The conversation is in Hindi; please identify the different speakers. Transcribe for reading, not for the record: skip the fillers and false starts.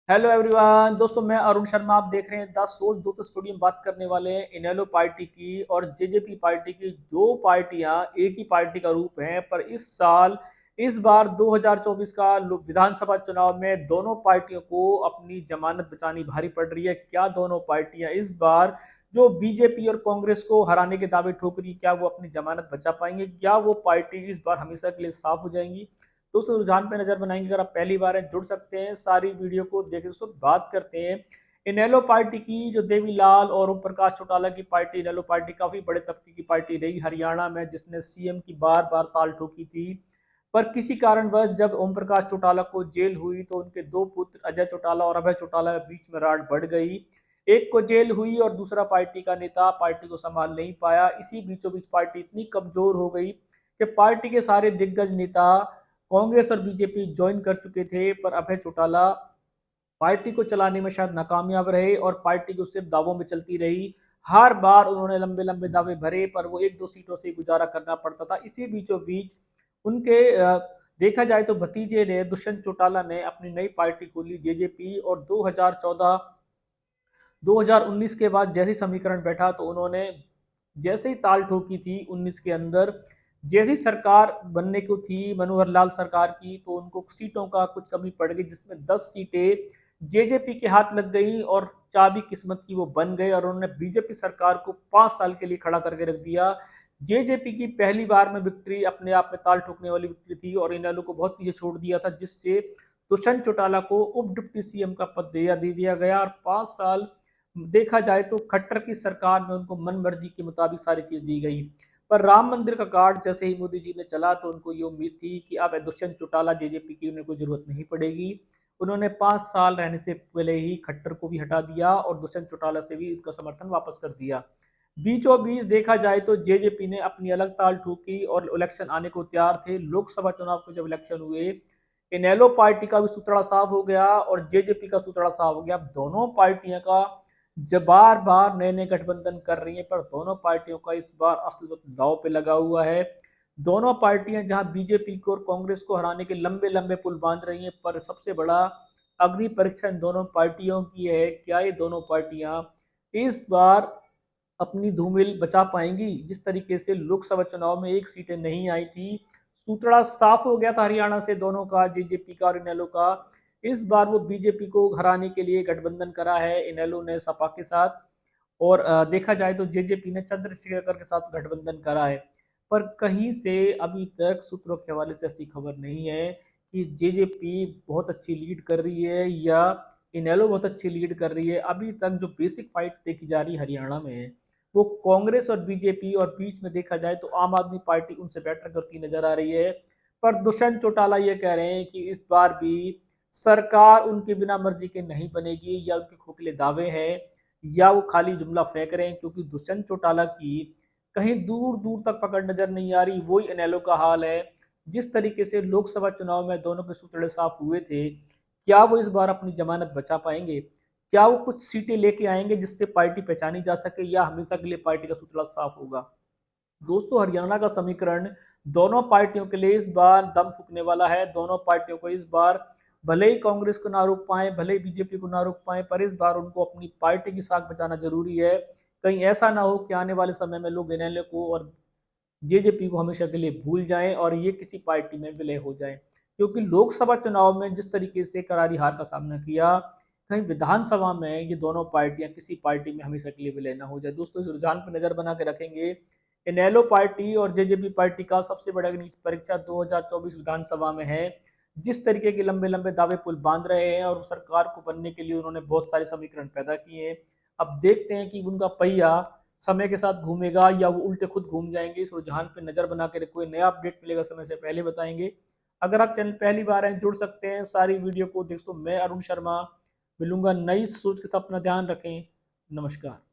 Speaker 1: हेलो एवरीवन दोस्तों, मैं अरुण शर्मा। आप देख रहे हैं द सोच दोस्त स्टूडियो में बात करने वाले हैं इनेलो पार्टी की और जेजेपी पार्टी की। दो पार्टियां एक ही पार्टी का रूप हैं, पर इस बार 2024 का विधानसभा चुनाव में दोनों पार्टियों को अपनी जमानत बचानी भारी पड़ रही है। क्या दोनों पार्टियां इस बार जो बीजेपी और कांग्रेस को हराने के दावे ठोक रही, क्या वो अपनी जमानत बचा पाएंगे? क्या वो पार्टी इस बार हमेशा के लिए साफ हो जाएंगी? दोस्तों रुझान पे नजर बनाएंगे। अगर आप पहली बार हैं जुड़ सकते हैं, सारी वीडियो को देखें। दोस्तों बात करते हैं इनेलो पार्टी की, जो देवीलाल और ओम प्रकाश चौटाला की पार्टी। इनेलो पार्टी काफी बड़े तबके की पार्टी रही हरियाणा में, जिसने सीएम की बार बार ताल ठोकी थी। पर किसी कारणवश जब ओम प्रकाश चौटाला को जेल हुई तो उनके दो पुत्र अजय चौटाला और अभय चौटाला के बीच में राड़ बढ़ गई। एक को जेल हुई और दूसरा पार्टी का नेता पार्टी को संभाल नहीं पाया। इसी बीचों बीच पार्टी इतनी कमजोर हो गई कि पार्टी के सारे दिग्गज नेता कांग्रेस और बीजेपी ज्वाइन कर चुके थे, पर अभय चौटाला पार्टी को चलाने में शायद नाकामयाब रहे और पार्टी को सिर्फ दावों में चलती रही। हर बार उन्होंने लंबे लंबे दावे भरे, पर वो एक दो सीटों से गुजारा करना पड़ता था। इसी बीचों बीच उनके देखा जाए तो भतीजे ने, दुष्यंत चौटाला ने अपनी नई पार्टी खोली जेजेपी। और 2019 के बाद जैसे समीकरण बैठा तो उन्होंने जैसे ही ताल ठोकी थी 19 के अंदर, जैसी सरकार बनने को थी मनोहर लाल सरकार की, तो उनको सीटों का कुछ कमी पड़ गई, जिसमें 10 सीटें जेजेपी के हाथ लग गई और चाबी किस्मत की वो बन गए और उन्होंने बीजेपी सरकार को 5 साल के लिए खड़ा करके रख दिया। जेजेपी की पहली बार में विक्ट्री अपने आप में ताल ठोकने वाली विक्ट्री थी और इनेलो को बहुत पीछे छोड़ दिया था, जिससे दुष्यंत चौटाला को उप डिप्टी सीएम का पद दे दिया गया। और 5 साल देखा जाए तो खट्टर की सरकार में उनको मन मर्जी के मुताबिक सारी चीज दी गई। पर राम मंदिर का कार्ड जैसे ही मोदी जी ने चला तो उनको ये उम्मीद थी कि अब दुष्यंत चौटाला जेजेपी की उन्हें कोई जरूरत नहीं पड़ेगी। उन्होंने 5 साल रहने से पहले ही खट्टर को भी हटा दिया और दुष्यंत चौटाला से भी उनका समर्थन वापस कर दिया। बीचों बीच देखा जाए तो जेजेपी ने अपनी अलग ताल ठोकी और इलेक्शन आने को तैयार थे। लोकसभा चुनाव के जब इलेक्शन हुए, इनेलो पार्टी का भी सूत्रा साफ हो गया और जेजेपी का सूत्रा साफ हो गया। अब दोनों पार्टियां का जब बार बार नए नए गठबंधन कर रही हैं, पर दोनों पार्टियों का इस बार अस्तित्व दांव पे लगा हुआ है। दोनों पार्टियां जहां बीजेपी को और कांग्रेस को हराने के लंबे लंबे पुल बांध रही हैं, पर सबसे बड़ा अग्नि परीक्षा इन दोनों पार्टियों की है। क्या ये दोनों पार्टियां इस बार अपनी धूमिल बचा पाएंगी? जिस तरीके से लोकसभा चुनाव में एक सीटें नहीं आई थी, सूत्रा साफ हो गया था हरियाणा से दोनों का, जेजेपी का और इनेलो का। इस बार वो बीजेपी को हराने के लिए गठबंधन करा है इनेलो ने सपा के साथ। और देखा जाए तो जेजेपी ने चंद्रशेखर के साथ गठबंधन करा है। पर कहीं से अभी तक सूत्रों के हवाले से ऐसी खबर नहीं है कि जेजेपी बहुत अच्छी लीड कर रही है या इनेलो बहुत अच्छी लीड कर रही है। अभी तक जो बेसिक फाइट देखी जा रही है हरियाणा में है, वो कांग्रेस और बीजेपी, और बीच में देखा जाए तो आम आदमी पार्टी उनसे बेटर करती नजर आ रही है। पर दुष्यंत चौटाला ये कह रहे हैं कि इस बार भी सरकार उनके बिना मर्जी के नहीं बनेगी, या उनके खोखले दावे हैं या वो खाली जुमला फेंक रहे हैं। क्योंकि दुष्यंत चौटाला की कहीं दूर दूर तक पकड़ नजर नहीं आ रही। वही इनेलो का हाल है। जिस तरीके से लोकसभा चुनाव में दोनों के सूत्रे साफ हुए थे, क्या वो इस बार अपनी जमानत बचा पाएंगे? क्या वो कुछ सीटें लेके आएंगे जिससे पार्टी पहचानी जा सके, या हमेशा के लिए पार्टी का सूत्रा साफ होगा? दोस्तों हरियाणा का समीकरण दोनों पार्टियों के लिए इस बार दम फूकने वाला है। दोनों पार्टियों को इस बार, भले ही कांग्रेस को ना रोक पाए, भले ही बीजेपी को ना रोक पाए, पर इस बार उनको अपनी पार्टी की साख बचाना जरूरी है। कहीं ऐसा ना हो कि आने वाले समय में लोग इनेलो को और जेजेपी को हमेशा के लिए भूल जाएं और ये किसी पार्टी में विलय हो जाएं। क्योंकि लोकसभा चुनाव में जिस तरीके से करारी हार का सामना किया, कहीं विधानसभा में ये दोनों पार्टियां किसी पार्टी में हमेशा के लिए विलय ना हो जाए। दोस्तों इस रुझान पर नजर बना के रखेंगे। इनेलो पार्टी और जेजेपी पार्टी का सबसे बड़ा परीक्षा 2024 विधानसभा में है। जिस तरीके के लंबे लंबे दावे पुल बांध रहे हैं और सरकार को बनने के लिए उन्होंने बहुत सारे समीकरण पैदा किए हैं। अब देखते हैं कि उनका पहिया समय के साथ घूमेगा या वो उल्टे खुद घूम जाएंगे। इस रुझान पे नजर बना के कोई नया अपडेट मिलेगा समय से पहले बताएंगे। अगर आप चैनल पहली बार हैं जुड़ सकते हैं, सारी वीडियो को। दोस्तों मैं अरुण शर्मा मिलूंगा नई सोच के साथ। अपना ध्यान रखें। नमस्कार।